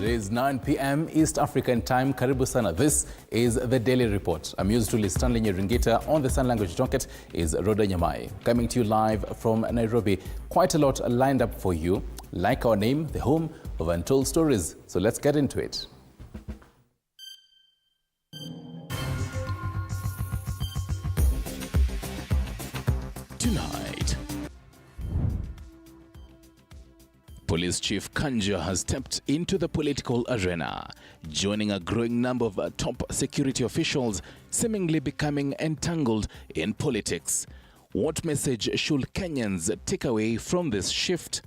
It is 9 p.m. East African time. Karibu sana. This is the Daily Report. I'm yours truly, Stanley Nyerungita. On the Sun Language docket is Roda Nyamai. Coming to you live from Nairobi. Quite a lot lined up for you. Like our name, the home of untold stories. So let's get into it. Tonight, Police Chief Kanja has stepped into the political arena, joining a growing number of top security officials seemingly becoming entangled in politics. What message should Kenyans take away from this shift?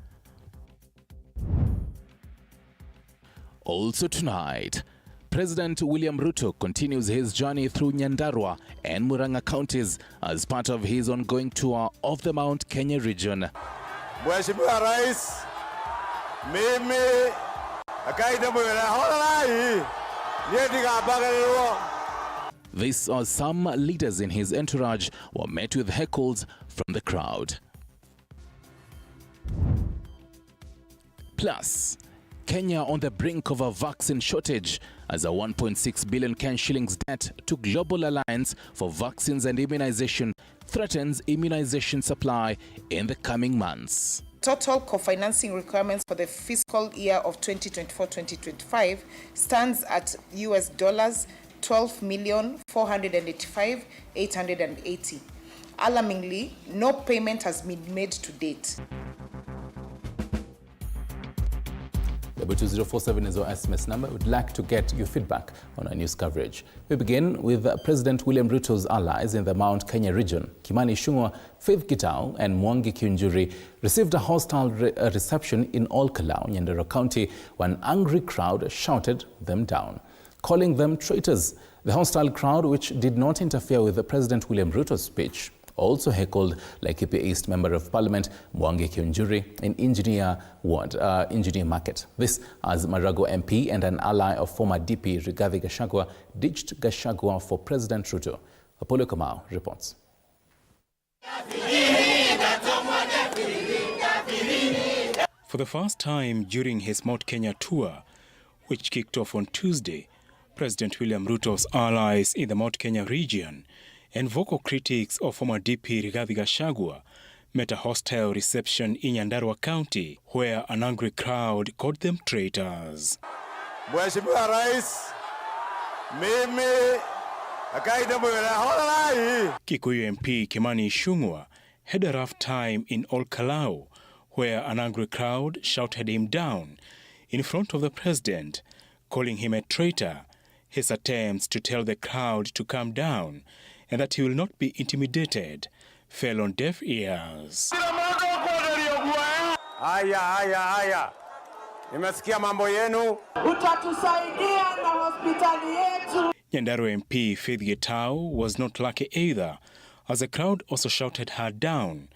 Also tonight, President William Ruto continues his journey through Nyandarua and Murang'a counties as part of his ongoing tour of the Mount Kenya region. Mheshimiwa Rais, mimi akaida mwela holai niediga bagalwa. These are some leaders in his entourage were met with heckles from the crowd. Plus, Kenya on the brink of a vaccine shortage as a 1.6 billion Kenyan shillings debt to Global Alliance for Vaccines and Immunization threatens immunization supply in the coming months. Total co-financing requirements for the fiscal year of 2024-2025 stands at US dollars 12,485,880. Alarmingly, no payment has been made to date. 2047 is our SMS number. We'd like to get your feedback on our news coverage. We begin with President William Ruto's allies in the Mount Kenya region. Kimani Ichung'wah, Faith Gitau and Mwangi Kiunjuri received a hostile reception in Olkalau, Nyandarua County, when an angry crowd shouted them down, calling them traitors. The hostile crowd, which did not interfere with President William Ruto's speech, also heckled Laikipia East Member of Parliament Mwangi Kiunjuri in Engineer Market. This as Marago MP and an ally of former DP Rigathi Gachagua ditched Gachagua for President Ruto. Apollo Kamau reports. For the first time during his Mount Kenya tour, which kicked off on Tuesday, President William Ruto's allies in the Mount Kenya region and vocal critics of former DP Rigathi Gachagua met a hostile reception in Nyandarua County, where an angry crowd called them traitors. Mheshimiwa Rais, mimi akaida mwela holai. Kikuyu MP Kimani Ichung'wah had a rough time in Olkalau, where an angry crowd shouted him down in front of the president, calling him a traitor. His attempts to tell the crowd to calm down and that he will not be intimidated fell on deaf ears. Haya. Nimesikia mambo yenu. Utatusaidia na hospitali yetu. Nyandarua MP Faith Gitau was not lucky either, as the crowd also shouted her down,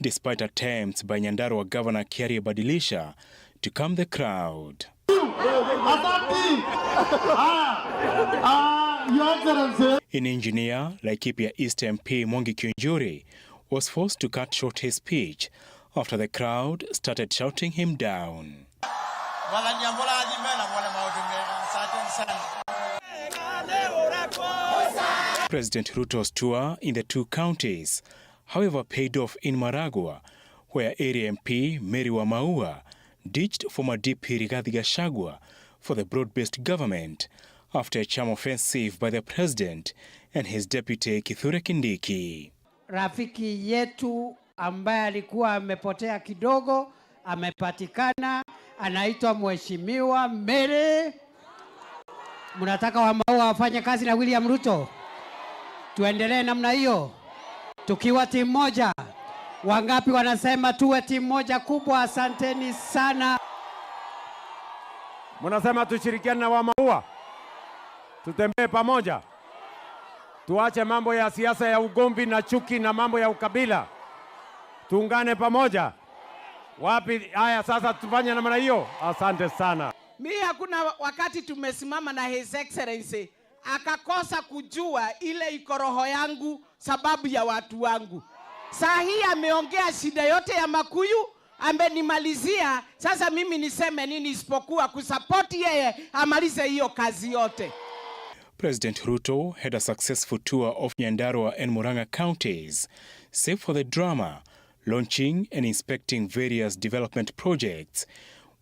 despite attempts by Nyandarua Governor Kiaria Badilisha to calm the crowd. In Engineer, Laikipia East MP Mwangi Kiunjuri was forced to cut short his speech after the crowd started shouting him down. President Ruto's tour in the two counties, however, paid off in Maragua, where area MP Mary Wamaua ditched former DP Rigathi Gachagua for the broad-based government after a charm offensive by the president and his deputy Kithure Kindiki. Rafiki yetu ambaye alikuwa amepotea kidogo amepatikana, anaitwa Mheshimiwa Mary. Mnataka Wamaua wafanye kazi na William Ruto? Tuendelee namna hiyo tukiwa timu moja. Wangapi wanasema tuwe timu moja kubwa? Asanteni sana. Mnasema tushirikiane na Wamaua, tutembee pamoja, tuache mambo ya siasa ya ugomvi na chuki na mambo ya ukabila, tuungane pamoja. Wapi? Haya, sasa tufanye namna hiyo. Asante sana. Mimi hakuna wakati tumesimama na His Excellency akakosa kujua ile iko roho yangu sababu ya watu wangu. Saa hii ameongea shida yote ya Makuyu, amenimalizia. Sasa mimi niseme nini isipokuwa kusupport yeye amalize hiyo kazi yote. President Ruto had a successful tour of Nyandarua and Murang'a counties, save for the drama, launching and inspecting various development projects,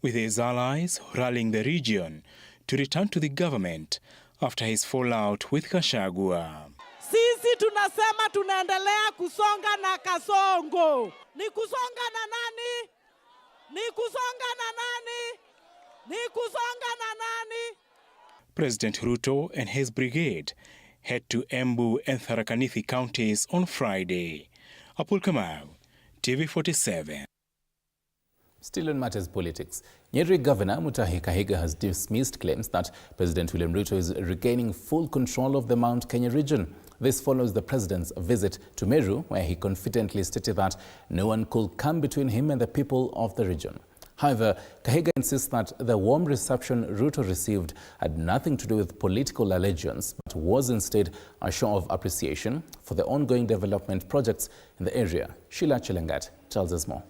with his allies rallying the region to return to the government after his fallout with Gachagua. Sisi tunasema tunaendelea kusonga na Kasongo. Ni kusonga na nani? Ni kusonga na nani? Ni kusonga na nani? President Ruto and his brigade head to Embu and Tharaka Nithi counties on Friday. Apul Kamau, TV47. Still on matters politics, Nyeri Governor Mutahi Kahiga has dismissed claims that President William Ruto is regaining full control of the Mount Kenya region. This follows the president's visit to Meru, where he confidently stated that no one could come between him and the people of the region. However, Kahiga insists that the warm reception Ruto received had nothing to do with political allegiance, but was instead a show of appreciation for the ongoing development projects in the area. Sheila Chelangat tells us more.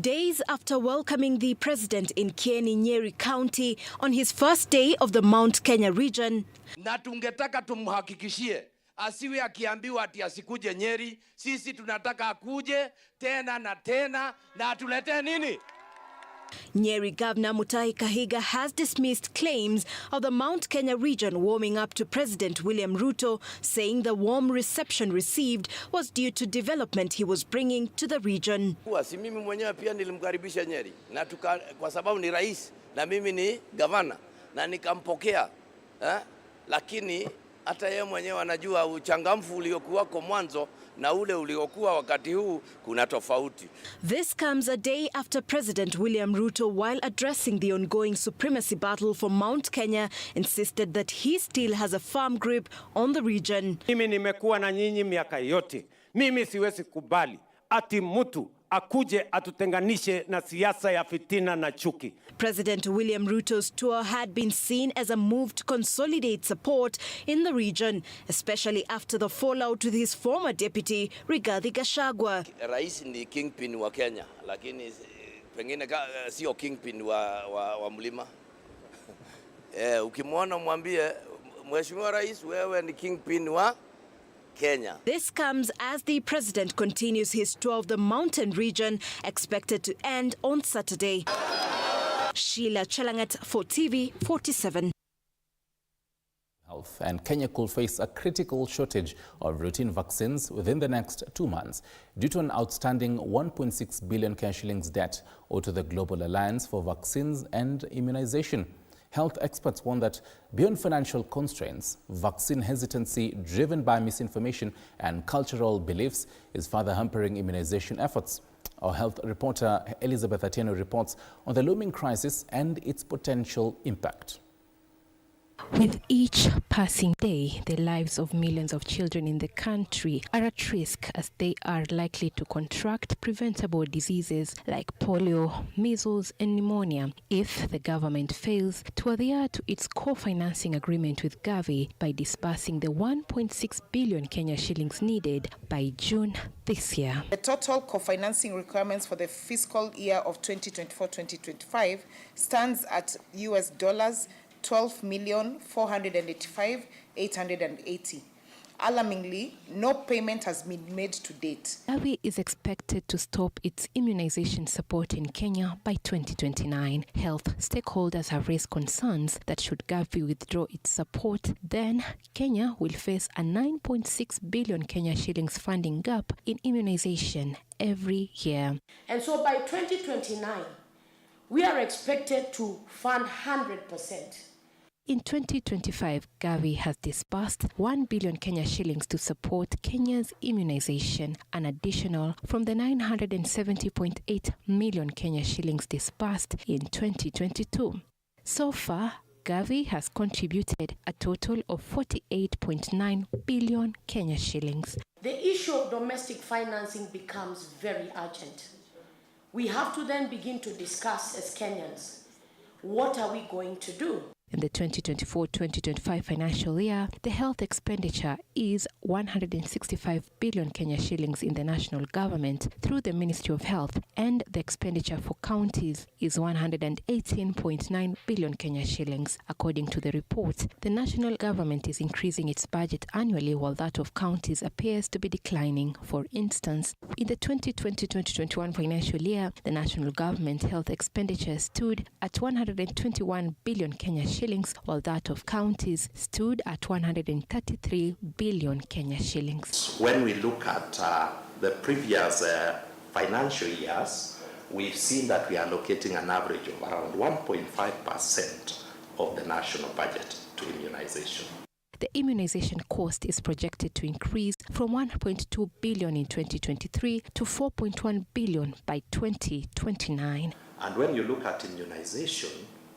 Days after welcoming the president in Kieni, Nyeri County on his first day of the Mount Kenya region, na tungetaka tumhakikishie asiwe akiambiwa ati asikuje Nyeri. Sisi tunataka akuje tena na atuletee nini? Nyeri Governor Mutahi Kahiga has dismissed claims of the Mount Kenya region warming up to President William Ruto, saying the warm reception received was due to development he was bringing to the region. Si mimi mwenyewe pia nilimkaribisha Nyeri na kwa sababu ni rais na mimi ni gavana na nikampokea, lakini hata yeye mwenyewe anajua uchangamfu uliokuwako mwanzo na ule uliokuwa wakati huu kuna tofauti. This comes a day after President William Ruto, while addressing the ongoing supremacy battle for Mount Kenya, insisted that he still has a firm grip on the region. Mimi nimekuwa na nyinyi miaka yote. Mimi siwezi kubali ati mtu akuje atutenganishe na siasa ya fitina na chuki. President William Ruto's tour had been seen as a move to consolidate support in the region, especially after the fallout with his former deputy, Rigathi Gachagua. Rais ni kingpin wa Kenya, lakini pengine sio kingpin wa mlima. Ukimwona mwambie Mheshimiwa Rais, wewe ni kingpin wa Kenya. This comes as the president continues his tour of the mountain region, expected to end on Saturday. Sheila Chelangat for TV47. Health and Kenya could face a critical shortage of routine vaccines within the next 2 months due to an outstanding 1.6 billion Kenya shillings debt owed to the Global Alliance for Vaccines and Immunization. Health experts warn that beyond financial constraints, vaccine hesitancy driven by misinformation and cultural beliefs is further hampering immunization efforts. Our health reporter Elizabeth Atieno reports on the looming crisis and its potential impact. With each passing day, the lives of millions of children in the country are at risk as they are likely to contract preventable diseases like polio, measles, and pneumonia if the government fails to adhere to its co-financing agreement with Gavi by disbursing the 1.6 billion Kenya shillings needed by June this year. The total co-financing requirements for the fiscal year of 2024-2025 stands at $12,485,880. Alarmingly, no payment has been made to date. Gavi is expected to stop its immunization support in Kenya by 2029. Health stakeholders have raised concerns that should Gavi withdraw its support, then Kenya will face a 9.6 billion Kenya shillings funding gap in immunization every year. And so by 2029, we are expected to fund 100%. In 2025, Gavi has disbursed 1 billion Kenya shillings to support Kenya's immunization, an additional from the 970.8 million Kenya shillings disbursed in 2022. So far, Gavi has contributed a total of 48.9 billion Kenya shillings. The issue of domestic financing becomes very urgent. We have to then begin to discuss as Kenyans, what are we going to do? In the 2024-2025 financial year, the health expenditure is 165 billion Kenya shillings in the national government through the Ministry of Health, and the expenditure for counties is 118.9 billion Kenya shillings. According to the report, the national government is increasing its budget annually while that of counties appears to be declining. For instance, in the 2020-2021 financial year, the national government health expenditure stood at 121 billion Kenya shillings, while that of counties stood at 133 billion Kenya shillings. When we look at the previous financial years, we've seen that we are allocating an average of around 1.5% of the national budget to immunization. The immunization cost is projected to increase from 1.2 billion in 2023 to 4.1 billion by 2029. And when you look at immunization,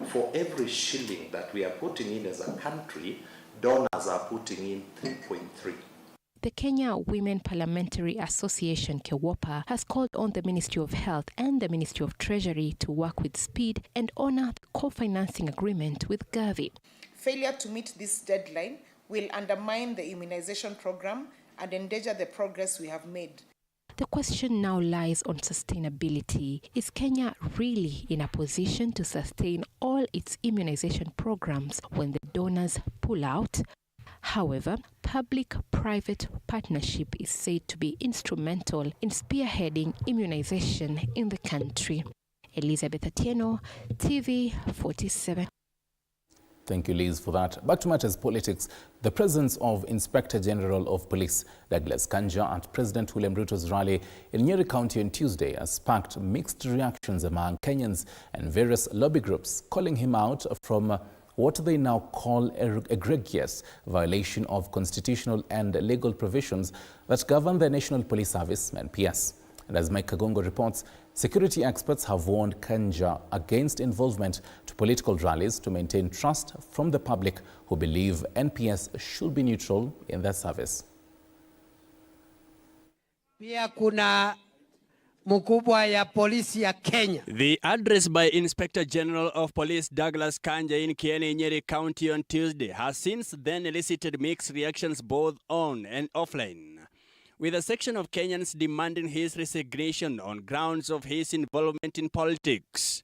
for every shilling that we are putting in as a country, donors are putting in 3.3. The Kenya Women Parliamentary Association, KEWOPA, has called on the Ministry of Health and the Ministry of Treasury to work with speed and honor the co-financing agreement with GOtv. Failure to meet this deadline will undermine the immunization program and endanger the progress we have made. The question now lies on sustainability. Is Kenya really in a position to sustain all its immunization programs when the donors pull out? However, public-private partnership is said to be instrumental in spearheading immunization in the country. Elizabeth Atieno, TV47. Thank you, Liz, for that. Back to matters politics. The presence of Inspector General of Police Douglas Kanja at President William Ruto's rally in Nyeri County on Tuesday has sparked mixed reactions among Kenyans and various lobby groups, calling him out from what they now call egregious violation of constitutional and legal provisions that govern the National Police Service, NPS. And as Mike Kagongo reports, security experts have warned Kanja against involvement to political rallies to maintain trust from the public who believe NPS should be neutral in their service. Pia kuna mkubwa ya polisi ya Kenya. The address by Inspector General of Police Douglas Kanja in Nyeri County on Tuesday has since then elicited mixed reactions both on and offline, with a section of Kenyans demanding his resignation on grounds of his involvement in politics.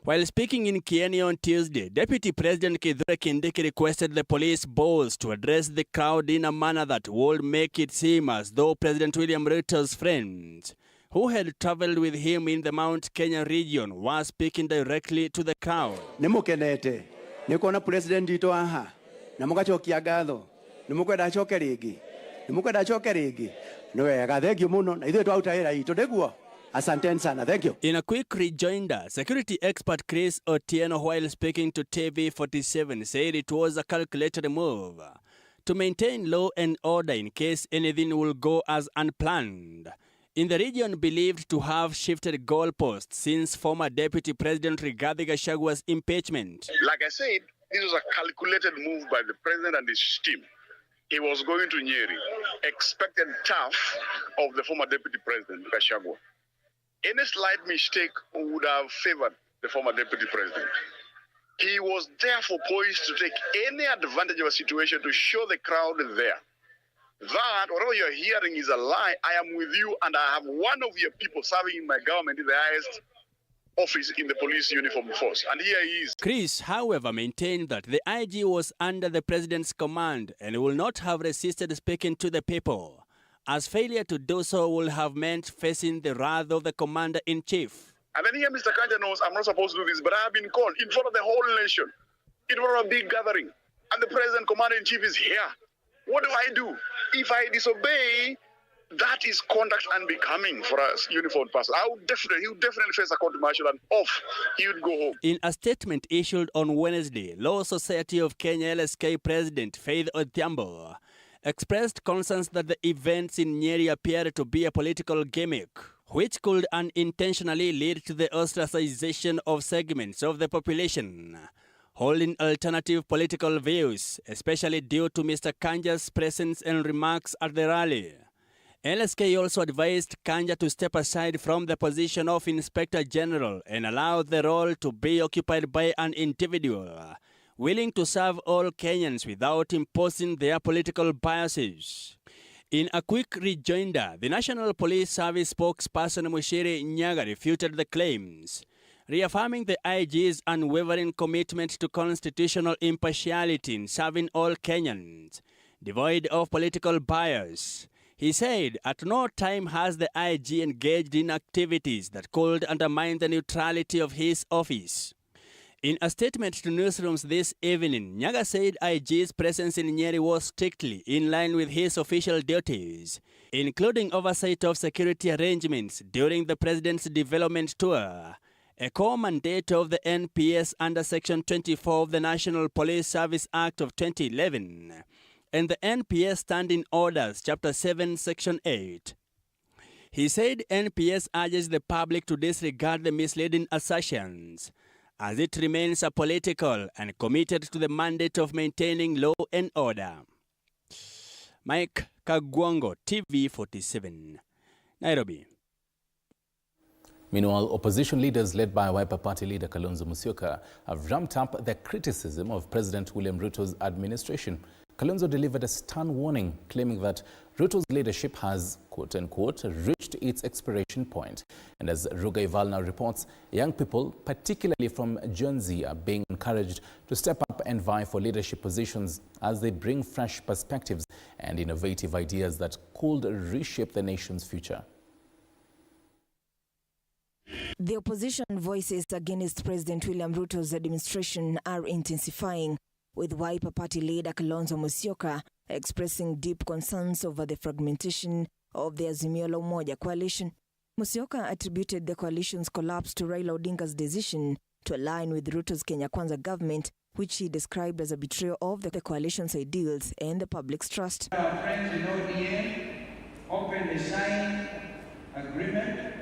While speaking in Kieni on Tuesday, Deputy President Kithure Kindiki requested the police boss to address the crowd in a manner that would make it seem as though President William Ruto's friends, who had traveled with him in the Mount Kenya region, was speaking directly to the crowd. Nimukenete, nikona President ito aha, namukachokia gatho, nimukwenda choke rigi. Thank you. In a quick rejoinder, security expert Chris Otieno, while speaking to TV47, said it was a calculated move to maintain law and order in case anything will go as unplanned in the region believed to have shifted goalposts since former Deputy President Rigathi Gachagua's impeachment. Like I said, this was a calculated move by the president and his team. He was going to Nyeri, expected tough of the former Deputy President, Gachagua. Any slight mistake would have favored the former Deputy President. He was therefore poised to take any advantage of a situation to show the crowd there that whatever you're hearing is a lie. I am with you and I have one of your people serving in my government in the highest office in the police uniform force, and here he is. Chris, however, maintained that the IG was under the president's command and will not have resisted speaking to the people, as failure to do so will have meant facing the wrath of the commander-in-chief. And then here Mr. Kanja knows I'm not supposed to do this, but I have been called in front of the whole nation, in front of a big gathering, and the president commander-in-chief is here. What do? If I disobey, that is conduct unbecoming for us uniformed person. He would definitely face a court martial and off. He would go home. In a statement issued on Wednesday, Law Society of Kenya LSK President Faith Odhiambo expressed concerns that the events in Nyeri appear to be a political gimmick, which could unintentionally lead to the ostracization of segments of the population holding alternative political views, especially due to Mr. Kanja's presence and remarks at the rally. LSK also advised Kanja to step aside from the position of Inspector General and allow the role to be occupied by an individual willing to serve all Kenyans without imposing their political biases. In a quick rejoinder, the National Police Service spokesperson Mushiri Nyaga refuted the claims, reaffirming the IG's unwavering commitment to constitutional impartiality in serving all Kenyans, devoid of political bias. He said at no time has the IG engaged in activities that could undermine the neutrality of his office. In a statement to newsrooms this evening, Nyaga said IG's presence in Nyeri was strictly in line with his official duties, including oversight of security arrangements during the president's development tour, a core mandate of the NPS under Section 24 of the National Police Service Act of 2011, and the NPS Standing Orders, Chapter 7, Section 8. He said NPS urges the public to disregard the misleading assertions, as it remains apolitical and committed to the mandate of maintaining law and order. Mike Kagwango, TV47, Nairobi. Meanwhile, opposition leaders led by Wiper Party leader Kalonzo Musyoka have ramped up their criticism of President William Ruto's administration. Kalonzo delivered a stern warning, claiming that Ruto's leadership has, quote-unquote, reached its expiration point. And as Ruga Ival now reports, young people, particularly from Gen Z, are being encouraged to step up and vie for leadership positions as they bring fresh perspectives and innovative ideas that could reshape the nation's future. The opposition voices against President William Ruto's administration are intensifying, with Wiper Party leader Kalonzo Musyoka expressing deep concerns over the fragmentation of the Azimio la Umoja coalition. Musyoka attributed the coalition's collapse to Raila Odinga's decision to align with Ruto's Kenya Kwanza government, which he described as a betrayal of the coalition's ideals and the public's trust. Our friends in ODM openly signed agreement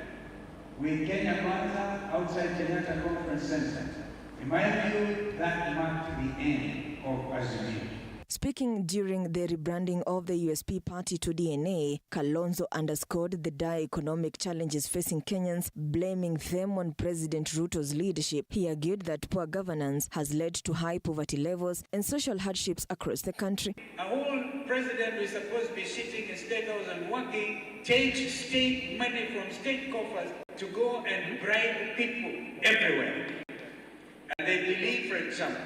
with Kenya Kwanza outside Kenyatta Conference Center. In my view, that marked the end of Azimio. Speaking during the rebranding of the USP party to DNA, Kalonzo underscored the dire economic challenges facing Kenyans, blaming them on President Ruto's leadership. He argued that poor governance has led to high poverty levels and social hardships across the country. A whole president who is supposed to be sitting in State House and working takes state money from state coffers to go and bribe people everywhere. And they believe, for example,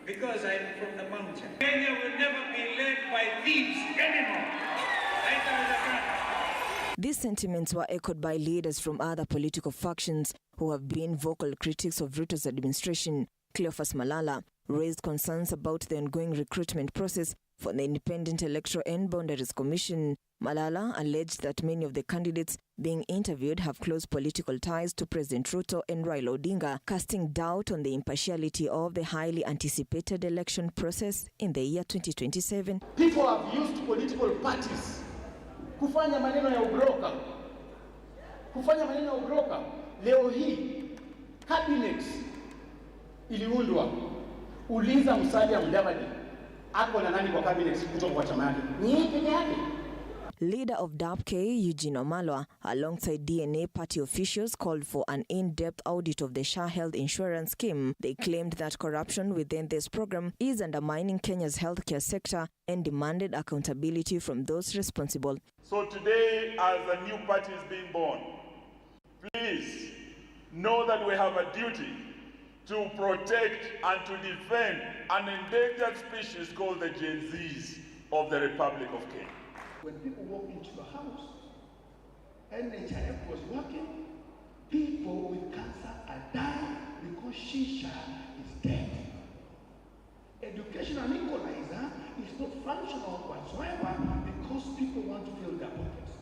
because I'm from the mountain, Kenya will never be led by thieves anymore. These sentiments were echoed by leaders from other political factions who have been vocal critics of Ruto's administration. Cleophas Malala raised concerns about the ongoing recruitment process for the Independent Electoral and Boundaries Commission. Malala alleged that many of the candidates being interviewed have close political ties to President Ruto and Raila Odinga, casting doubt on the impartiality of the highly anticipated election process in the year 2027. People have used political parties kufanya maneno ya ubroka. Leo hii cabinet iliundwa. Uliza Musalia Mudavadi ako na nani kwa cabinet kutoka kwa chama yake? Ni peke yake. Leader of DAP-K, Eugene Wamalwa, alongside DNA party officials, called for an in-depth audit of the SHA health insurance scheme. They claimed that corruption within this program is undermining Kenya's healthcare sector and demanded accountability from those responsible. So today, as a new party is being born, please know that we have a duty to protect and to defend an endangered species called the Gen Zs of the Republic of Kenya. When people walk into your house and NHIF was working, people with cancer are dying because shisha is dead. Education and equalizer is not functional whatsoever because people want to fill their pockets.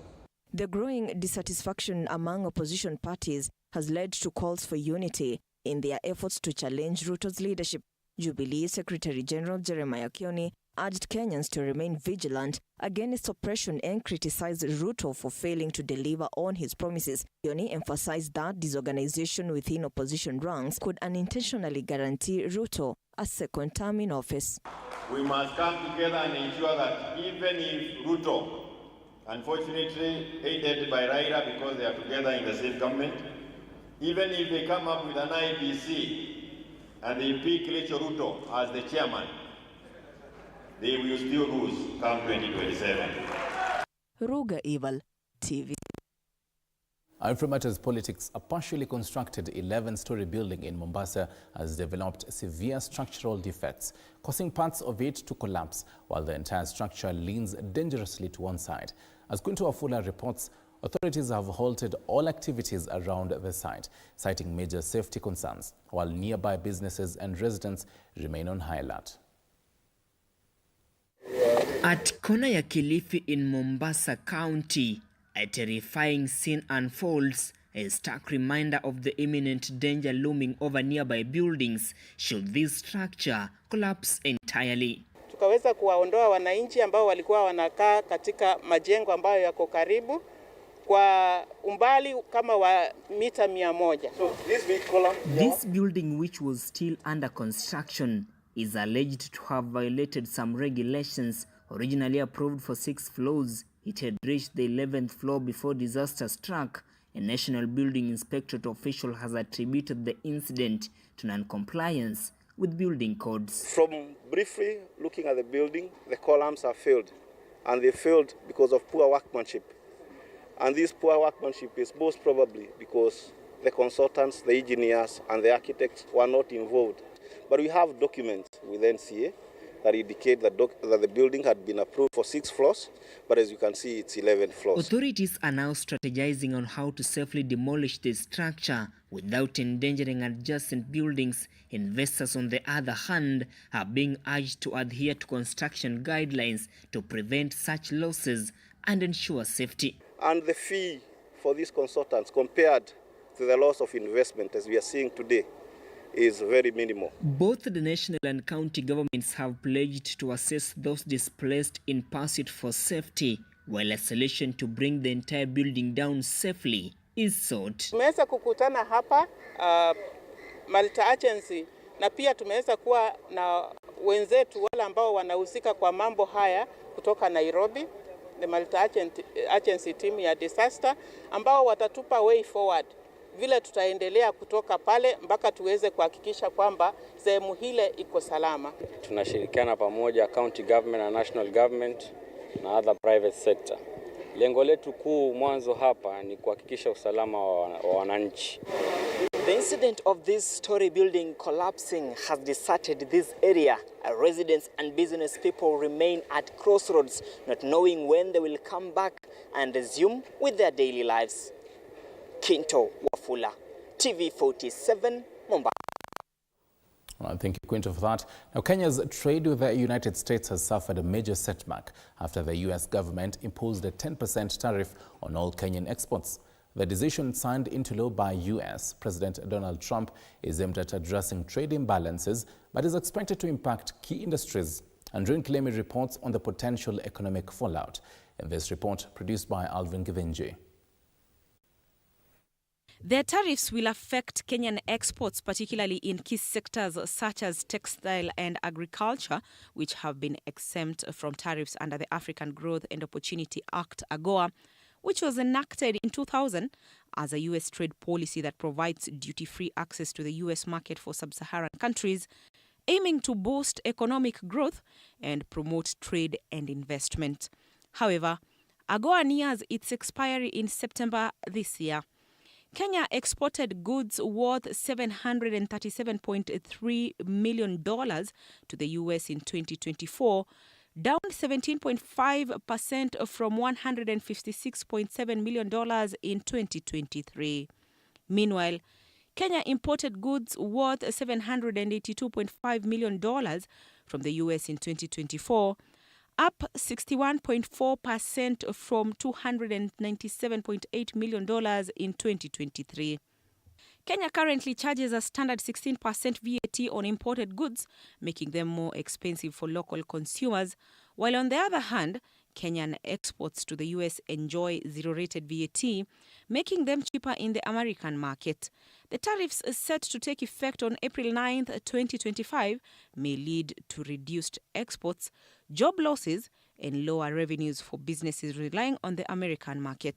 The growing dissatisfaction among opposition parties has led to calls for unity in their efforts to challenge Ruto's leadership. Jubilee Secretary General Jeremiah Kioni urged Kenyans to remain vigilant against oppression and criticized Ruto for failing to deliver on his promises. Kioni emphasized that disorganization within opposition ranks could unintentionally guarantee Ruto a second term in office. We must come together and ensure that even if Ruto, unfortunately aided by Raila because they are together in the same government, even if they come up with an IBC and they pick Ruto as the chairman, they will still lose come 2027. Ruga Evil, TV. From matters politics, a partially constructed 11-story building in Mombasa has developed severe structural defects, causing parts of it to collapse, while the entire structure leans dangerously to one side. As Quinto Afula reports, authorities have halted all activities around the site, citing major safety concerns, while nearby businesses and residents remain on high alert. At Kona ya Kilifi in Mombasa County, a terrifying scene unfolds, a stark reminder of the imminent danger looming over nearby buildings should this structure collapse entirely. Tukaweza kuwaondoa wananchi ambao walikuwa wanakaa katika majengo ambayo yako karibu kwa umbali kama wa mita 100. So this building, which was still under construction, is alleged to have violated some regulations. Originally approved for 6 floors, it had reached the 11th floor before disaster struck. A National Building Inspectorate official has attributed the incident to non-compliance with building codes. From briefly looking at the building, the columns are failed, and they failed because of poor workmanship. And this poor workmanship is most probably because the consultants, the engineers, and the architects were not involved. But we have documents with NCA that indicate that the building had been approved for 6 floors, but as you can see, it's 11 floors. Authorities are now strategizing on how to safely demolish this structure without endangering adjacent buildings. Investors, on the other hand, are being urged to adhere to construction guidelines to prevent such losses and ensure safety. And the fee for these consultants compared to the loss of investment, as we are seeing today, is very minimal. Both the national and county governments have pledged to assist those displaced in pursuit for safety, while a solution to bring the entire building down safely is sought. Tumeweza kukutana hapa multi agency, na pia tumeweza kuwa na wenzetu wale ambao wanahusika kwa mambo haya kutoka Nairobi, the multi agency team ya disaster, ambao watatupa way forward vile tutaendelea kutoka pale mpaka tuweze kuhakikisha kwamba sehemu hile iko salama. Tunashirikiana pamoja county government na national government na other private sector. Lengo letu kuu mwanzo hapa ni kuhakikisha usalama wa wananchi. The incident of this story building collapsing has deserted this area. Residents and business people remain at crossroads, not knowing when they will come back and resume with their daily lives. Quinto Wafula, TV47, Mombasa. Thank you, Quinto, for that. Now, Kenya's trade with the United States has suffered a major setback after the U.S. government imposed a 10% tariff on all Kenyan exports. The decision, signed into law by U.S. President Donald Trump, is aimed at addressing trade imbalances, but is expected to impact key industries. Andrew Kilemi reports on the potential economic fallout. In this report, produced by Alvin Givenji. The tariffs will affect Kenyan exports, particularly in key sectors such as textile and agriculture, which have been exempt from tariffs under the African Growth and Opportunity Act, AGOA, which was enacted in 2000 as a U.S. trade policy that provides duty-free access to the U.S. market for sub-Saharan countries, aiming to boost economic growth and promote trade and investment. However, AGOA nears its expiry in September this year. Kenya exported goods worth $737.3 million to the U.S. in 2024, down 17.5% from $156.7 million in 2023. Meanwhile, Kenya imported goods worth $782.5 million from the U.S. in 2024, up 61.4% from $297.8 million in 2023. Kenya currently charges a standard 16% VAT on imported goods, making them more expensive for local consumers, while on the other hand, Kenyan exports to the US enjoy zero-rated VAT, making them cheaper in the American market. The tariffs set to take effect on April 9, 2025 may lead to reduced exports, job losses, and lower revenues for businesses relying on the American market.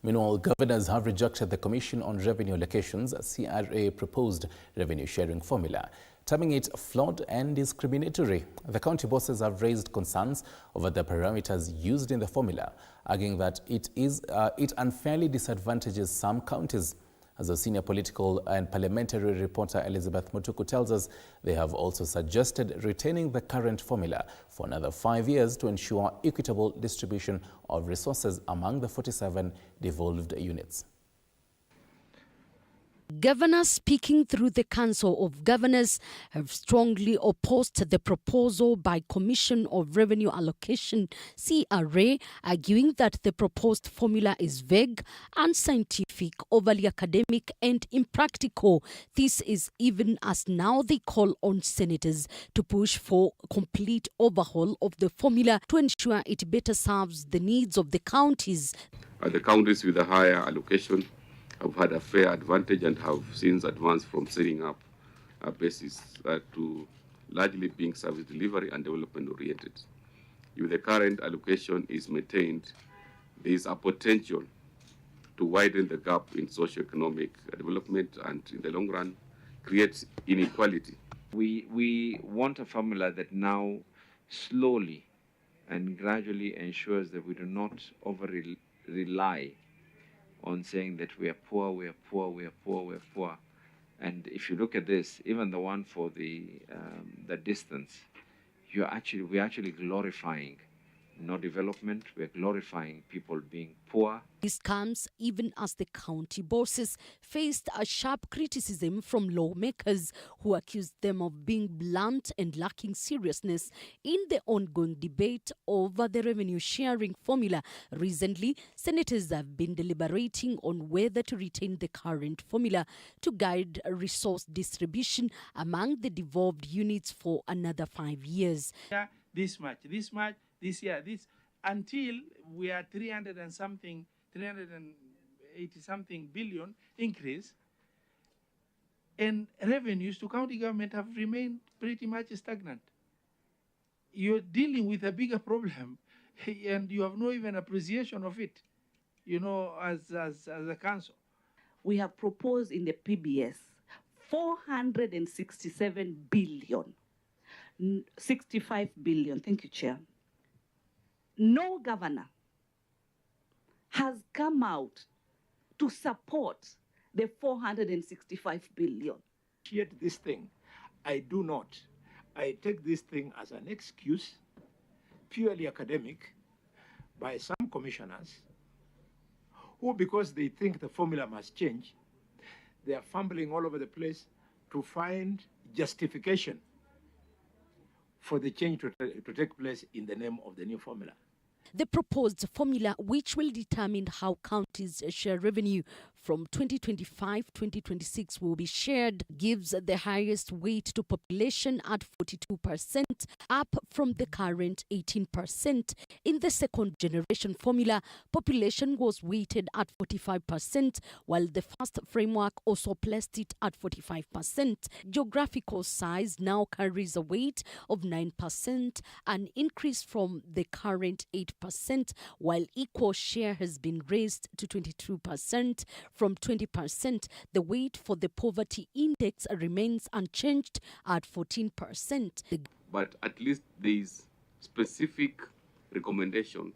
Meanwhile, governors have rejected the Commission on Revenue Allocations (CRA) proposed revenue sharing formula, terming it flawed and discriminatory. The county bosses have raised concerns over the parameters used in the formula, arguing that it unfairly disadvantages some counties. As a senior political and parliamentary reporter Elizabeth Mutuku tells us, they have also suggested retaining the current formula for another 5 years to ensure equitable distribution of resources among the 47 devolved units. Governors speaking through the Council of Governors have strongly opposed the proposal by Commission of Revenue Allocation (CRA), arguing that the proposed formula is vague, unscientific, overly academic and impractical. This is even as now they call on senators to push for complete overhaul of the formula to ensure it better serves the needs of the counties. The counties with a higher allocation have had a fair advantage and have since advanced from setting up a basis to largely being service delivery and development oriented. If the current allocation is maintained, there is a potential to widen the gap in socio-economic development and in the long run create inequality. We want a formula that now slowly and gradually ensures that we do not over-rely on saying that we are poor, we are poor, we are poor, we are poor. And if you look at this, even the one for the distance, we're actually glorifying no development, we're glorifying people being poor. This comes even as the county bosses faced a sharp criticism from lawmakers who accused them of being blunt and lacking seriousness in the ongoing debate over the revenue sharing formula. Recently, senators have been deliberating on whether to retain the current formula to guide resource distribution among the devolved units for another 5 years. This much, this year, this, until we are 380 something billion increase, and revenues to county government have remained pretty much stagnant. You're dealing with a bigger problem, and you have no even appreciation of it, you know, as a council. We have proposed in the PBS 467 billion. 65 billion. Thank you, Chair. No governor has come out to support the 465 billion. Yet this thing, I do not. I take this thing as an excuse, purely academic, by some commissioners who, because they think the formula must change, they are fumbling all over the place to find justification for the change to take place in the name of the new formula. The proposed formula, which will determine how counties share revenue from 2025-2026 will be shared, gives the highest weight to population at 42%, up from the current 18%. In the second generation formula, population was weighted at 45%, while the first framework also placed it at 45%. Geographical size now carries a weight of 9%, an increase from the current 8%, while equal share has been raised to 22% from 20%. The weight for the poverty index remains unchanged at 14%. But at least there is specific recommendation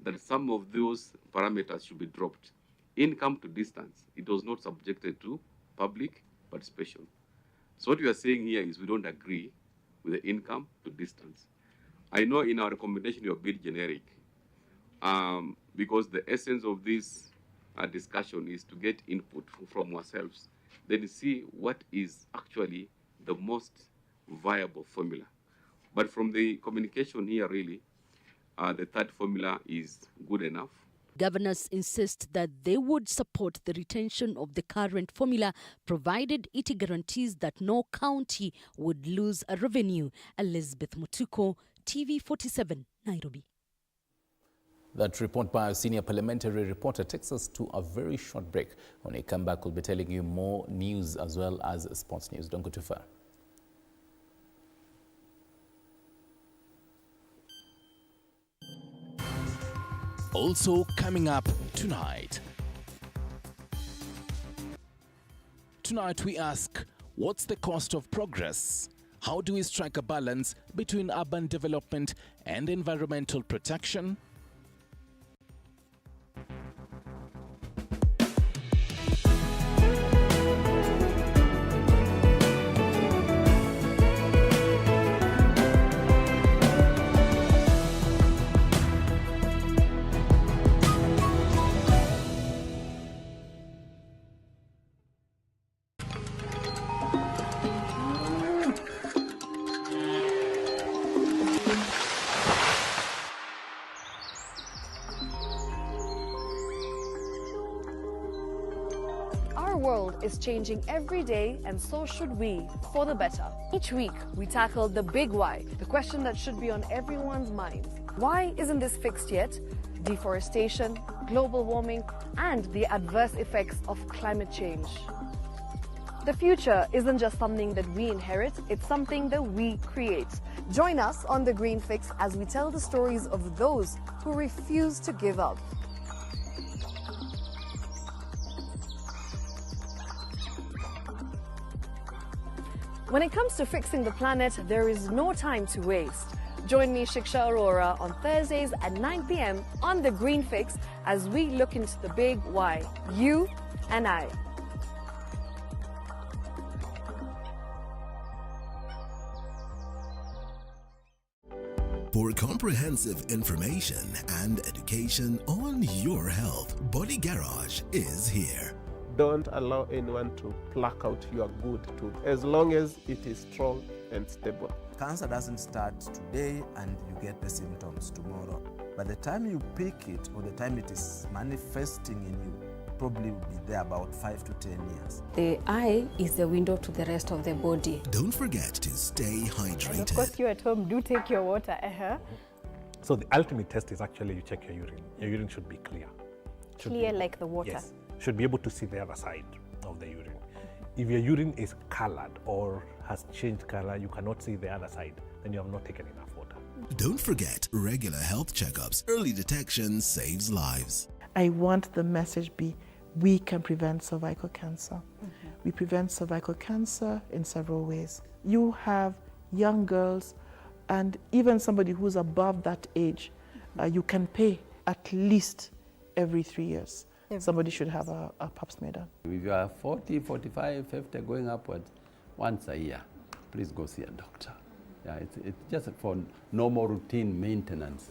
that some of those parameters should be dropped. Income to distance, it was not subjected to public participation. So what we are saying here is we don't agree with the income to distance. I know in our recommendation you are a bit generic, because the essence of this discussion is to get input from ourselves, then see what is actually the most viable formula. But from the communication here, really, the third formula is good enough. Governors insist that they would support the retention of the current formula, provided it guarantees that no county would lose a revenue. Elizabeth Mutuku, TV47, Nairobi. That report by a senior parliamentary reporter takes us to a very short break. When we come back, we'll be telling you more news as well as sports news. Don't go too far. Also coming up tonight, Tonight we ask, what's the cost of progress? How do we strike a balance between urban development and environmental protection? Our world is changing every day, and so should we, for the better. Each week, we tackle the big why, the question that should be on everyone's minds. Why isn't this fixed yet? Deforestation, global warming, and the adverse effects of climate change. The future isn't just something that we inherit, it's something that we create. Join us on The Green Fix as we tell the stories of those who refuse to give up. When it comes to fixing the planet, there is no time to waste. Join me, Shiksha Arora, on Thursdays at 9 p.m. on The Green Fix as we look into the big why, you and I. For comprehensive information and education on your health, Body Garage is here. Don't allow anyone to pluck out your good tooth, as long as it is strong and stable. Cancer doesn't start today and you get the symptoms tomorrow. By the time you pick it or the time it is manifesting in you, probably will be there about 5 to 10 years. The eye is the window to the rest of the body. Don't forget to stay hydrated. And of course, you at home, do take your water. So the ultimate test is actually you check your urine. Your urine should be clear. Clear like the water? Yes. Should be able to see the other side of the urine. If your urine is colored or has changed color, you cannot see the other side, then you have not taken enough water. Don't forget regular health checkups. Early detection saves lives. I want the message be, we can prevent cervical cancer. We prevent cervical cancer in several ways. You have young girls and even somebody who's above that age, you can pay at least every 3 years. Somebody should have a pap smear done. If you are 40, 45, 50, going upwards, once a year, please go see a doctor. Yeah, it's just for normal routine maintenance.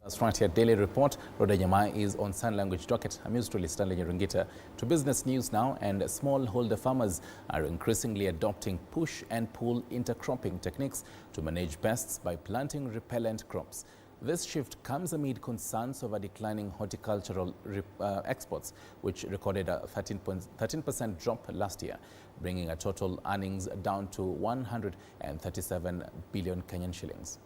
That's right here, Daily Report. Roda Nyamai is on sign language docket. I'm used to Stanley Nyerungita. To business news now, and smallholder farmers are increasingly adopting push and pull intercropping techniques to manage pests by planting repellent crops. This shift comes amid concerns over declining horticultural exports, which recorded a 13% drop last year, bringing a total earnings down to 137 billion Kenyan shillings.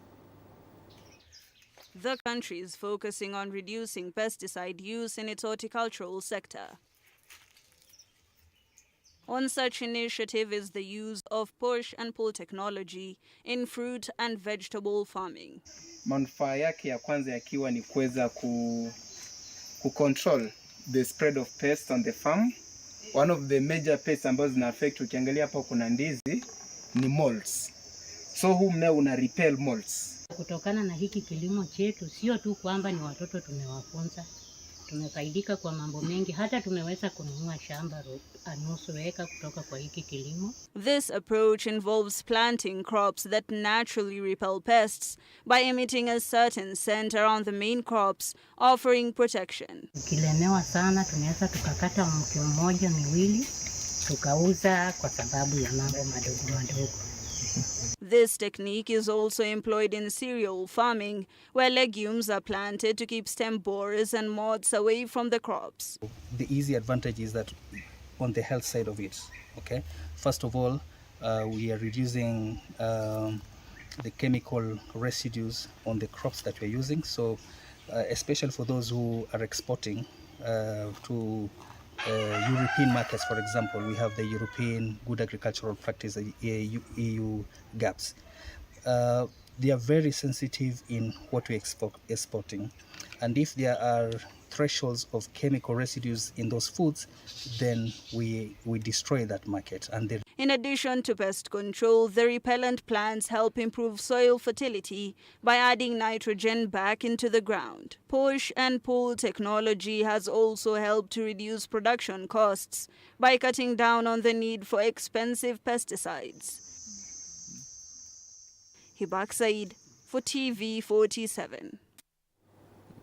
The country is focusing on reducing pesticide use in its horticultural sector. One such initiative is the use of push and pull technology in fruit and vegetable farming. Manufaa yake ya kwanza yakiwa ni kuweza control the spread of pests on the farm. One of the major pests ambazo zina affect, ukiangalia hapo kuna ndizi, ni molds. So huu mmea una repel molds. Kutokana na hiki kilimo chetu, sio tu kwamba ni watoto tumewafunza, tumefaidika kwa mambo mengi, hata tumeweza kununua shamba nusu eka kutoka kwa hiki kilimo. This approach involves planting crops that naturally repel pests by emitting a certain scent around the main crops, offering protection. Ukilemewa sana tunaweza tukakata mti mmoja miwili tukauza kwa sababu ya mambo madogo madogo. This technique is also employed in cereal farming, where legumes are planted to keep stem borers and moths away from the crops. The easy advantage is that on the health side of it, okay? First of all, we are reducing the chemical residues on the crops that we're using. So, especially for those who are exporting to European markets, for example, we have the European Good Agricultural Practice, EU GAPs. They are very sensitive in what we're exporting. And if there are thresholds of chemical residues in those foods, then we destroy that market. And in addition to pest control, the repellent plants help improve soil fertility by adding nitrogen back into the ground. Push and pull technology has also helped to reduce production costs by cutting down on the need for expensive pesticides. Hibak Said for TV47.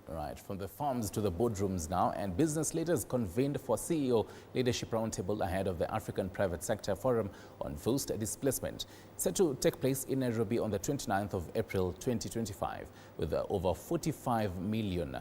Right, from the farms to the boardrooms now, and business leaders convened for CEO Leadership Roundtable ahead of the African Private Sector Forum on Forced Displacement, set to take place in Nairobi on the 29th of April 2025, with over 45 million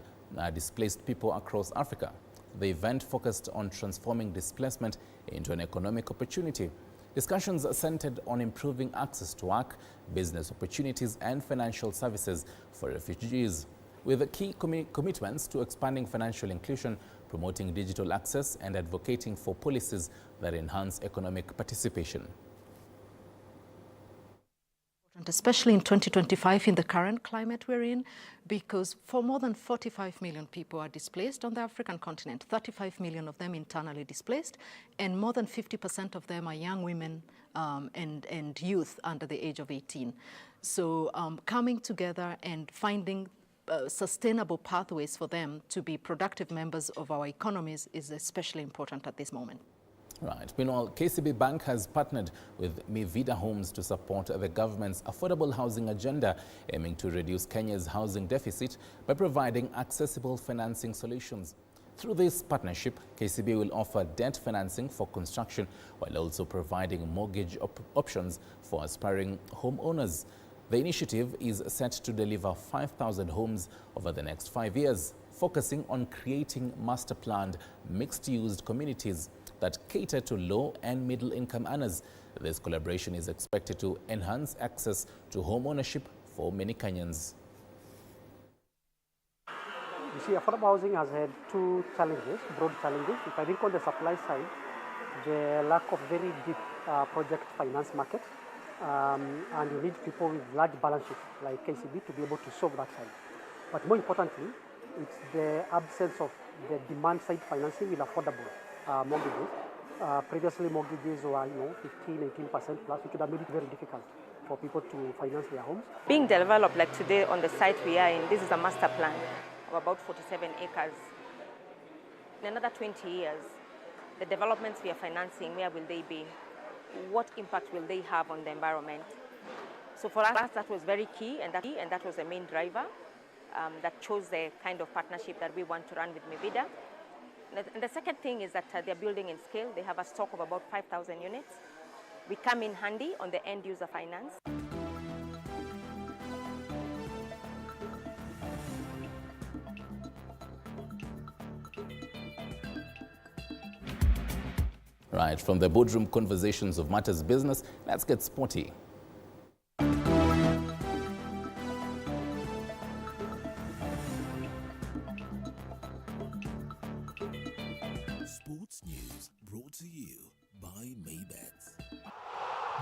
displaced people across Africa. The event focused on transforming displacement into an economic opportunity. Discussions centered on improving access to work, business opportunities, and financial services for refugees, with key commitments to expanding financial inclusion, promoting digital access, and advocating for policies that enhance economic participation. Especially in 2025, in the current climate we're in, because for more than 45 million people are displaced on the African continent, 35 million of them internally displaced, and more than 50% of them are young women and youth under the age of 18. So coming together and finding sustainable pathways for them to be productive members of our economies is especially important at this moment. Right. Meanwhile, KCB Bank has partnered with Mivida Homes to support the government's affordable housing agenda, aiming to reduce Kenya's housing deficit by providing accessible financing solutions. Through this partnership, KCB will offer debt financing for construction while also providing mortgage options for aspiring homeowners. The initiative is set to deliver 5,000 homes over the next 5 years, focusing on creating master-planned, mixed-use communities that cater to low and middle-income earners. This collaboration is expected to enhance access to home ownership for many Kenyans. You see, affordable housing has had two challenges, broad challenges. If I think on the supply side, the lack of very deep project finance market. And you need people with large balance sheets like KCB to be able to solve that side. But more importantly, it's the absence of the demand side financing with affordable mortgages. Previously, mortgages were 15-18% plus, which would have made it very difficult for people to finance their homes. Being developed like today on the site we are in, this is a master plan of about 47 acres. In another 20 years, the developments we are financing, where will they be? What impact will they have on the environment? So for us, that was very key, and that was the main driver that chose the kind of partnership that we want to run with Mivida. And the second thing is that they're building in scale. They have a stock of about 5,000 units. We come in handy on the end user finance. Right, from the boardroom conversations of matters business, let's get sporty. Sports news brought to you by Maybets.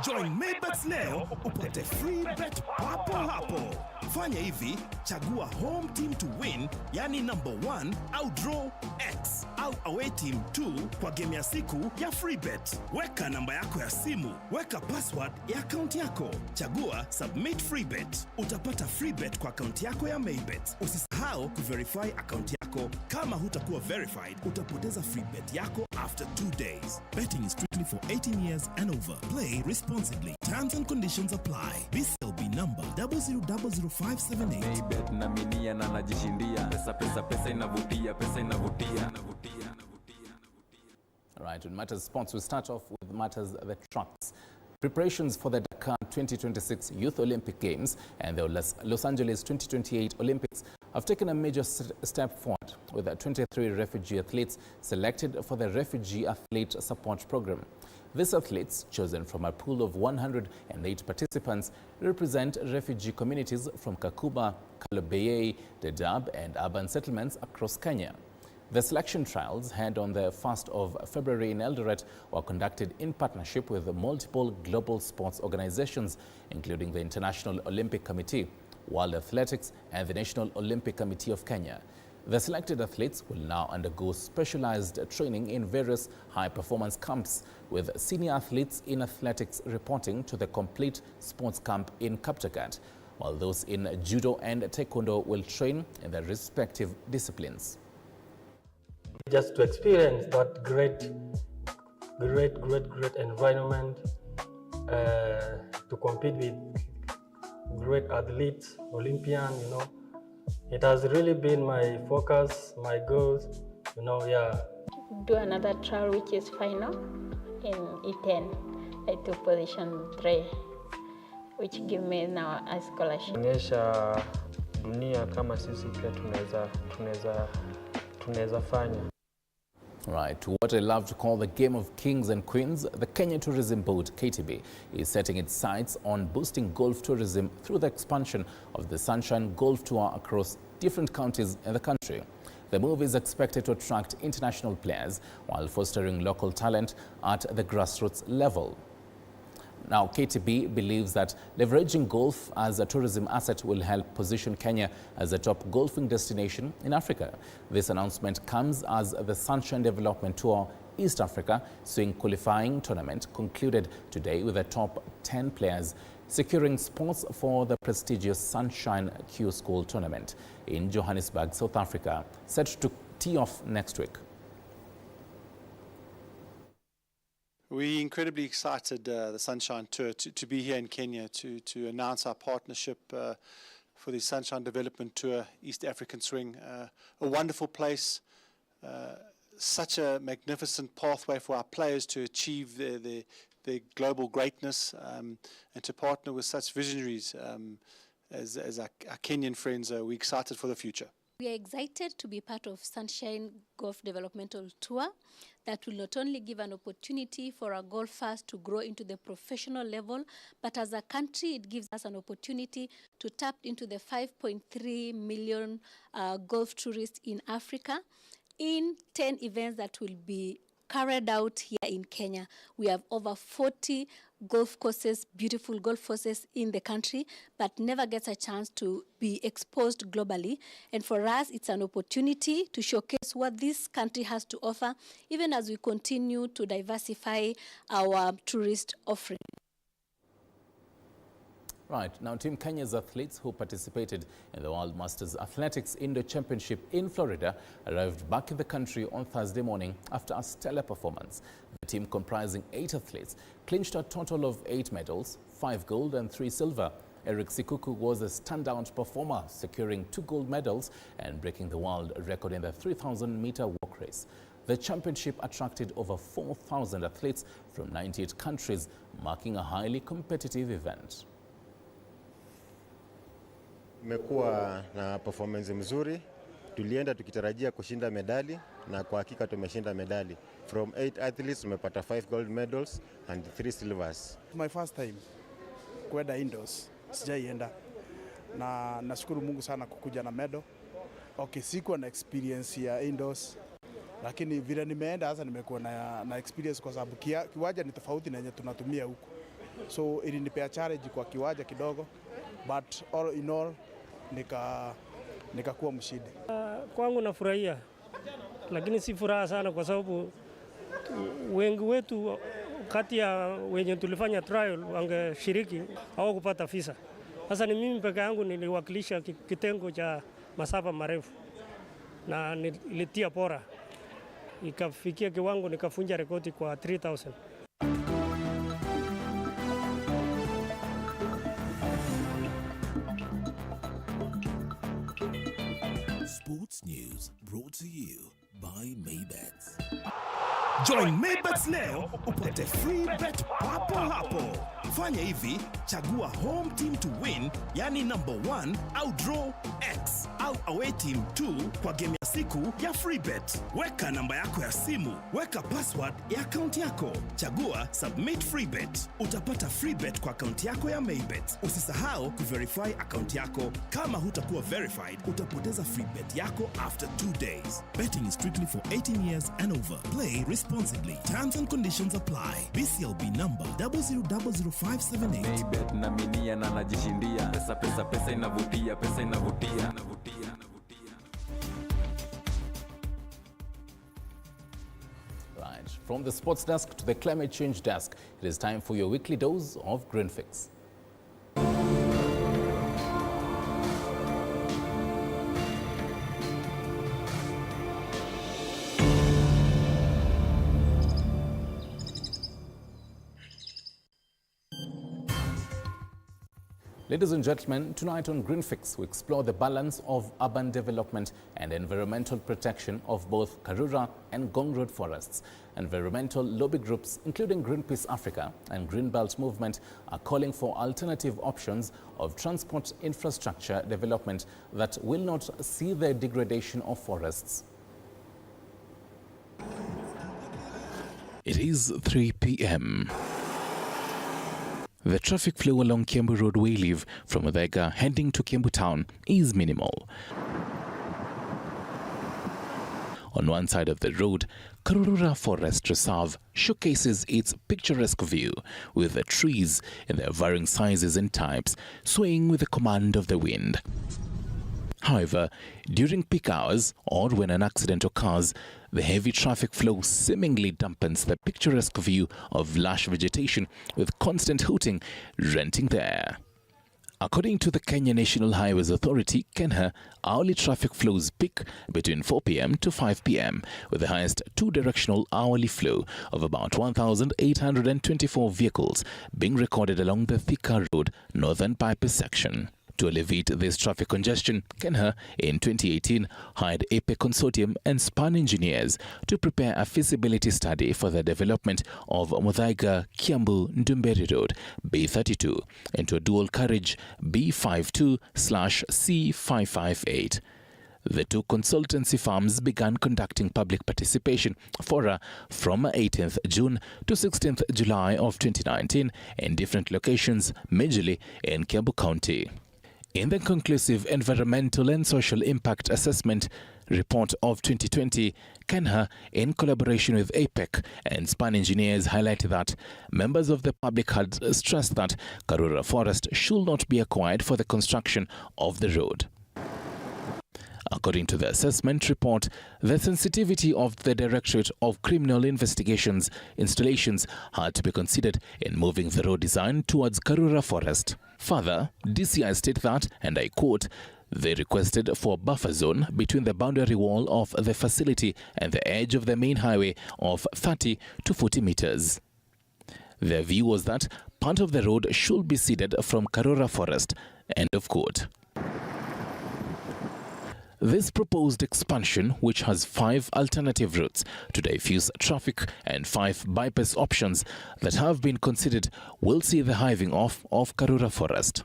Join Maybets leo upate free bet papo hapo. Fanya hivi, chagua home team to win, yani number 1 au draw X, au away team tu kwa game ya siku ya free bet. Weka namba yako ya simu, weka password ya account yako, chagua submit free bet. Utapata free bet kwa account yako ya Maybet. Usisahau kuverify account yako. Kama hutakuwa verified, utapoteza free bet yako after 2 days. Betting is strictly for 18 years and over. Play responsibly. Terms and conditions apply. BSLB number 0000578. Maybet na minia na najishindia. Pesa inavutia, All right, with matters sports, we start off with matters the tracks. Preparations for the Dakar 2026 Youth Olympic Games and the Los Angeles 2028 Olympics have taken a major step forward, with 23 refugee athletes selected for the Refugee Athlete Support Program. These athletes, chosen from a pool of 108 participants, represent refugee communities from Kakuba, Kalobeyei, Dadaab and urban settlements across Kenya. The selection trials, held on the 1st of February in Eldoret, were conducted in partnership with multiple global sports organizations, including the International Olympic Committee, World Athletics and the National Olympic Committee of Kenya. The selected athletes will now undergo specialized training in various high-performance camps, with senior athletes in athletics reporting to the complete sports camp in Kaptagat, while those in judo and taekwondo will train in their respective disciplines. Just to experience that great environment, to compete with great athletes, Olympian, it has really been my focus, my goals, Do another trial which is final in E10. I took position 3, which give me now a scholarship. Onyesha dunia kama sisi pia tunaweza fanya. Right, to what I love to call the game of kings and queens, the Kenya Tourism Board, KTB, is setting its sights on boosting golf tourism through the expansion of the Sunshine Golf Tour across different counties in the country. The move is expected to attract international players while fostering local talent at the grassroots level. Now, KTB believes that leveraging golf as a tourism asset will help position Kenya as a top golfing destination in Africa. This announcement comes as the Sunshine Development Tour East Africa Swing Qualifying Tournament concluded today with the top 10 players securing spots for the prestigious Sunshine Q School Tournament in Johannesburg, South Africa, set to tee off next week. We're incredibly excited, the Sunshine Tour, to be here in Kenya to announce our partnership for the Sunshine Development Tour East African Swing. A wonderful place, such a magnificent pathway for our players to achieve their global greatness, and to partner with such visionaries as our Kenyan friends. We're excited for the future. We are excited to be part of Sunshine Golf Developmental Tour that will not only give an opportunity for our golfers to grow into the professional level, but as a country, it gives us an opportunity to tap into the 5.3 million golf tourists in Africa in 10 events that will be carried out here in Kenya. We have over 40 golf courses, beautiful golf courses in the country, but never gets a chance to be exposed globally. And for us, it's an opportunity to showcase what this country has to offer, even as we continue to diversify our tourist offering. Right, now Team Kenya's athletes who participated in the World Masters Athletics Indoor Championship in Florida arrived back in the country on Thursday morning after a stellar performance. The team, comprising 8 athletes, clinched a total of 8 medals, 5 gold and 3 silver. Eric Sikuku was a standout performer, securing 2 gold medals and breaking the world record in the 3,000-meter walk race. The championship attracted over 4,000 athletes from 98 countries, marking a highly competitive event. Tumekuwa na performance mzuri, tulienda tukitarajia kushinda medali na kwa hakika tumeshinda medali. From 8 athletes tumepata 5 gold medals and 3 silvers. My first time kwenda indoors, sijaienda. Na nashukuru Mungu sana kukuja na medal. Okay, sikuwa na experience ya indoors, lakini vile nimeenda sasa nimekuwa na experience kwa sababu kiwanja ni tofauti na yenye tunatumia huko. So ilinipea challenge kwa kiwanja kidogo, but all in all nikakuwa mshindi. Kwangu nafurahia lakini si furaha sana kwa sababu wengi wetu kati ya wenye tulifanya trial wangeshiriki au kupata visa. Sasa ni mimi peke yangu niliwakilisha kitengo cha masafa marefu na nilitia pora, ikafikia kiwango nikafunja rekodi kwa 3000. Sports news brought to you by Maybets. Join Maybets leo upate free bet papo hapo. Fanya hivi, chagua home team to win, yani number 1 au draw X au away team 2 kwa game ya siku ya free bet. Weka namba yako ya simu, weka password ya account yako. Chagua submit free bet. Utapata free bet kwa account yako ya Maybets. Usisahau kuverify account yako. Kama hutakuwa verified, utapoteza free bet yako after 2 days. Betting is strictly for 18 years and over. Play responsibly. Terms and conditions apply. BCLB number 000578. Maybet na minia na najishindia. Pesa inavutia, pesa inavutia. Right, from the sports desk to the climate change desk, it is time for your weekly dose of Green Fix. Ladies and gentlemen, tonight on Green Fix, we explore the balance of urban development and environmental protection of both Karura and Ngong Road forests. Environmental lobby groups, including Greenpeace Africa and Greenbelt Movement, are calling for alternative options of transport infrastructure development that will not see the degradation of forests. It is 3 p.m. The traffic flow along Kiambu Road Wayleave from Muthaiga heading to Kiambu Town is minimal. On one side of the road, Karura Forest Reserve showcases its picturesque view, with the trees in their varying sizes and types swaying with the command of the wind. However, during peak hours or when an accident occurs, the heavy traffic flow seemingly dampens the picturesque view of lush vegetation, with constant hooting renting the air. According to the Kenya National Highways Authority, KENHA, hourly traffic flows peak between 4 p.m. to 5 p.m., with the highest two-directional hourly flow of about 1,824 vehicles being recorded along the Thika Road Northern Bypass section. To alleviate this traffic congestion, KENHA in 2018 hired APEC Consortium and SPAN engineers to prepare a feasibility study for the development of Muthaiga Kiambu Ndumberi Road B32 into a dual carriage B52/C558. The two consultancy firms began conducting public participation fora from 18th June to 16th July of 2019 in different locations, majorly in Kiambu County. In the conclusive environmental and social impact assessment report of 2020, KENHA, in collaboration with APEC and SPAN engineers, highlighted that members of the public had stressed that Karura Forest should not be acquired for the construction of the road. According to the assessment report, the sensitivity of the Directorate of Criminal Investigations installations had to be considered in moving the road design towards Karura Forest. Further, DCI state that, and I quote, they requested for a buffer zone between the boundary wall of the facility and the edge of the main highway of 30 to 40 meters. Their view was that part of the road should be ceded from Karura Forest. End of quote. This proposed expansion, which has 5 alternative routes to diffuse traffic and 5 bypass options that have been considered, will see the hiving off of Karura Forest.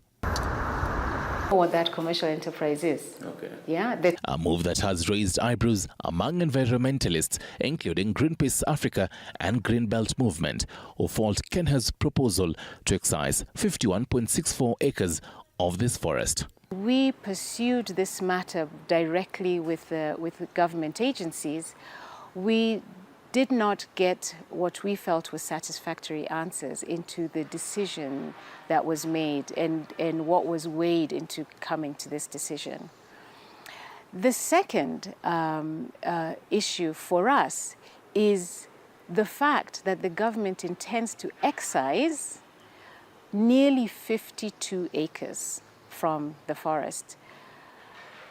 What that commercial enterprise is. Okay. Yeah. A move that has raised eyebrows among environmentalists, including Greenpeace Africa and Greenbelt Movement, who fault KENHA's proposal to excise 51.64 acres of this forest. We pursued this matter directly with the government agencies. We did not get what we felt was satisfactory answers into the decision that was made and what was weighed into coming to this decision. The second issue for us is the fact that the government intends to excise nearly 52 acres from the forest.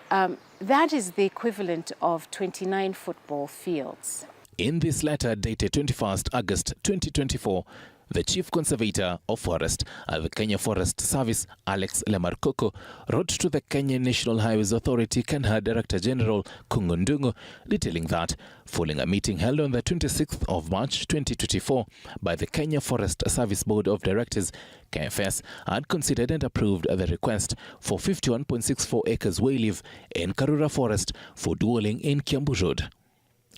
That is the equivalent of 29 football fields. In this letter dated 21st August 2024, the Chief Conservator of Forest at the Kenya Forest Service, Alex Lemarkoko, wrote to the Kenya National Highways Authority KENHA Director General Kungundungu, detailing that, following a meeting held on the 26th of March 2024 by the Kenya Forest Service Board of Directors, KFS had considered and approved the request for 51.64 acres wayleave in Karura Forest for dualling in Kiambu Road.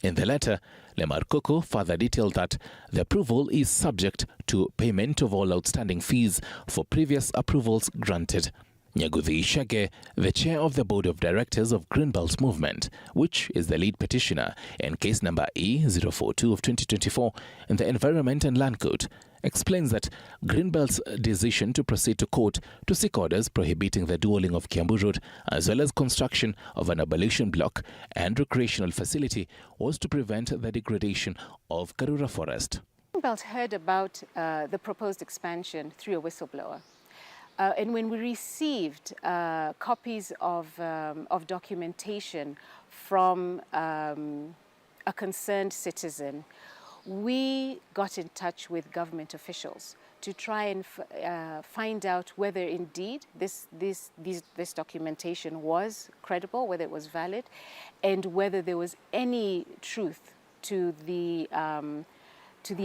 In the letter, Lemarkoko further detailed that the approval is subject to payment of all outstanding fees for previous approvals granted. Nyaguthi Shage, the chair of the Board of Directors of Greenbelt Movement, which is the lead petitioner in case number E042 of 2024 in the Environment and Land Court, explains that Greenbelt's decision to proceed to court to seek orders prohibiting the dualling of Kiambu Road as well as construction of an abolition block and recreational facility was to prevent the degradation of Karura Forest. Greenbelt heard about the proposed expansion through a whistleblower. And when we received copies of documentation from a concerned citizen, we got in touch with government officials to try and find out whether indeed this documentation was credible, whether it was valid, and whether there was any truth to the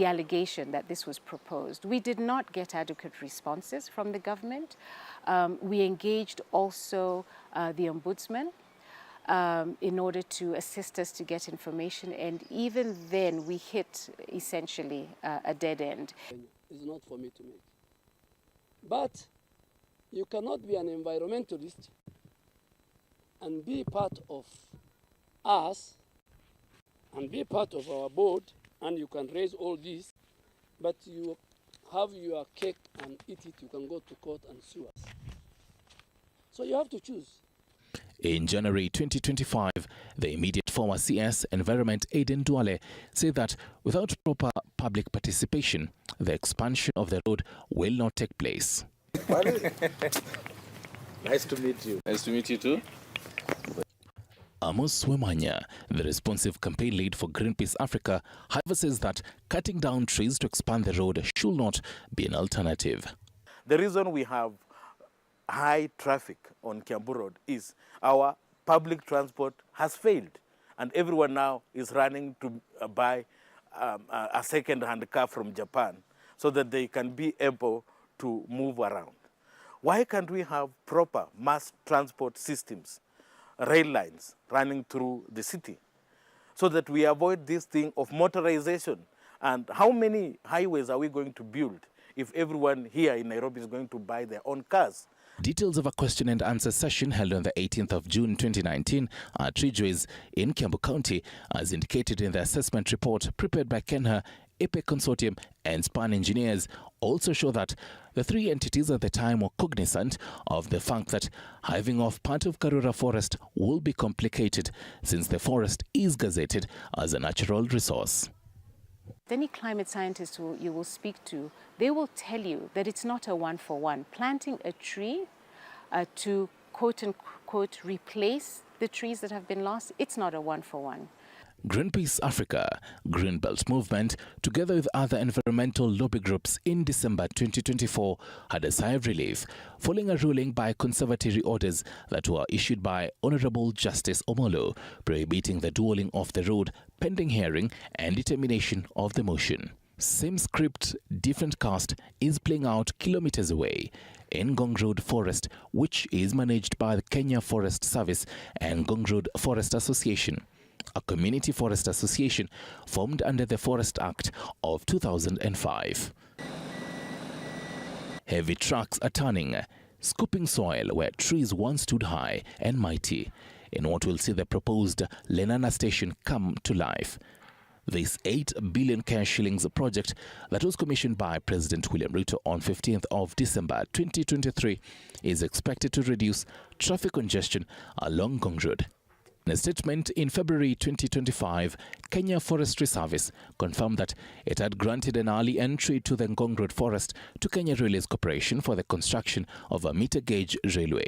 allegation that this was proposed. We did not get adequate responses from the government. We engaged also the Ombudsman in order to assist us to get information, and even then we hit essentially a dead end. It's not for me to make. But you cannot be an environmentalist and be part of us and be part of our board, and you can raise all this, but you have your cake and eat it. You can go to court and sue us. So you have to choose. In January 2025, the immediate former CS Environment Aiden Duale said that without proper public participation, the expansion of the road will not take place. Nice to meet you. Nice to meet you too. Amos Wemanya, the responsive campaign lead for Greenpeace Africa, however says that cutting down trees to expand the road should not be an alternative. The reason we have high traffic on Kiambu Road is our public transport has failed, and everyone now is running to buy a second-hand car from Japan so that they can be able to move around. Why can't we have proper mass transport systems, rail lines running through the city, so that we avoid this thing of motorization? And how many highways are we going to build if everyone here in Nairobi is going to buy their own cars? Details of a question and answer session held on the 18th of June 2019 at Ridgeways in Kiambu County, as indicated in the assessment report prepared by KENHA, APEC Consortium and SPAN engineers, also show that the three entities at the time were cognizant of the fact that hiving off part of Karura Forest will be complicated since the forest is gazetted as a natural resource. Any climate scientist who you will speak to, they will tell you that it's not a one-for-one. Planting a tree to quote-unquote replace the trees that have been lost, it's not a one-for-one. Greenpeace Africa, Greenbelt Movement, together with other environmental lobby groups in December 2024, had a sigh of relief following a ruling by conservatory orders that were issued by Honorable Justice Omolo, prohibiting the dualling of the road pending hearing and determination of the motion. Same script, different cast is playing out kilometers away in Ngong Road Forest, which is managed by the Kenya Forest Service and Ngong Road Forest Association, a community forest association formed under the Forest Act of 2005. Heavy trucks are turning, scooping soil where trees once stood high and mighty, in what will see the proposed Lenana station come to life. This 8 billion shillings project that was commissioned by President William Ruto on 15th of December 2023 is expected to reduce traffic congestion along Ngong Road. In a statement in February 2025, Kenya Forestry Service confirmed that it had granted an early entry to the Ngong Road Forest to Kenya Railways Corporation for the construction of a meter gauge railway.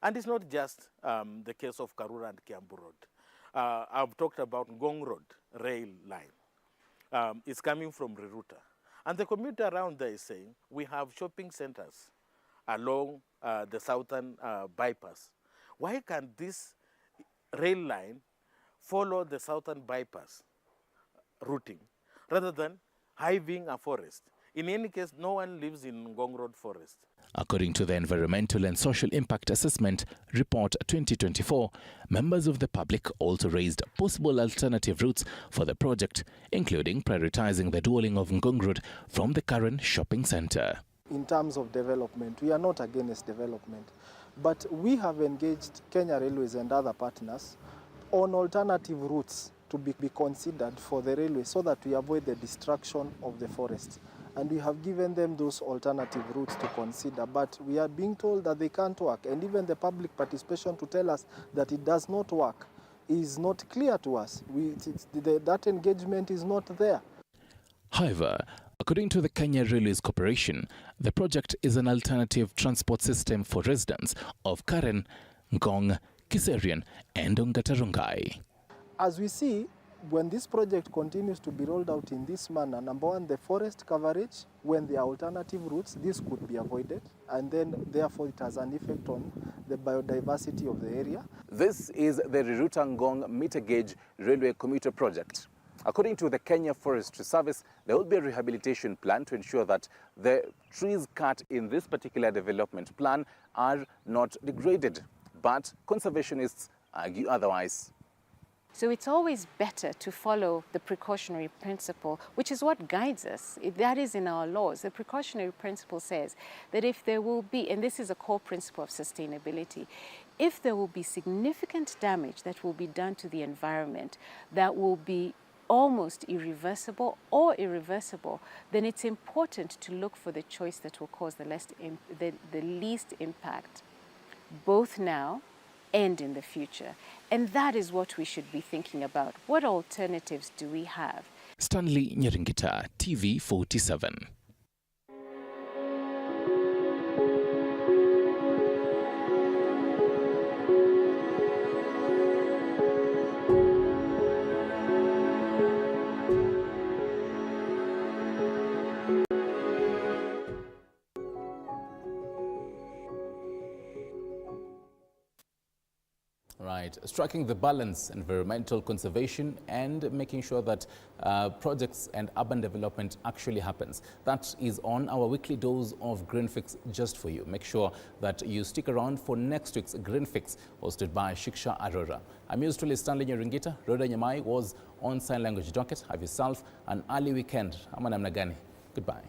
And it's not just the case of Karura and Kiambu Road. I've talked about Ngong Road rail line. It's coming from Ruto. And the community around there is saying we have shopping centers along the southern bypass. Why can't this rail line follow the southern bypass routing rather than hiving a forest? In any case, no one lives in Ngong Road Forest. According to the Environmental and Social Impact Assessment Report 2024, members of the public also raised possible alternative routes for the project, including prioritizing the dualling of Ngong Road from the current shopping center. In terms of development, we are not against development, but we have engaged Kenya Railways and other partners on alternative routes to be considered for the railway so that we avoid the destruction of the forest. And we have given them those alternative routes to consider, but we are being told that they can't work, and even the public participation to tell us that it does not work is not clear to us. That engagement is not there. However, according to the Kenya Railways Corporation, the project is an alternative transport system for residents of Karen, Ngong, Kiserian and Ongata-Rongai. As we see, when this project continues to be rolled out in this manner, number one, the forest coverage, when there are alternative routes, this could be avoided, and then therefore it has an effect on the biodiversity of the area. This is the Riruta-Ngong meter gauge railway commuter project. According to the Kenya Forestry Service, there will be a rehabilitation plan to ensure that the trees cut in this particular development plan are not degraded, but conservationists argue otherwise. So it's always better to follow the precautionary principle, which is what guides us. That is in our laws. The precautionary principle says that if there will be, and this is a core principle of sustainability, if there will be significant damage that will be done to the environment that will be almost irreversible or irreversible, then it's important to look for the choice that will cause the least impact, both now and in the future. And that is what we should be thinking about. What alternatives do we have? Stanley Nyeringita, TV47. Right, striking the balance, environmental conservation and making sure that projects and urban development actually happens. That is on our weekly dose of Green Fix just for you. Make sure that you stick around for next week's Green Fix hosted by Shiksha Arora. I'm yours truly, Stanley Nyeringita. Rhoda Nyamai was on sign language docket. Have yourself an early weekend. Ama namna gani? Goodbye.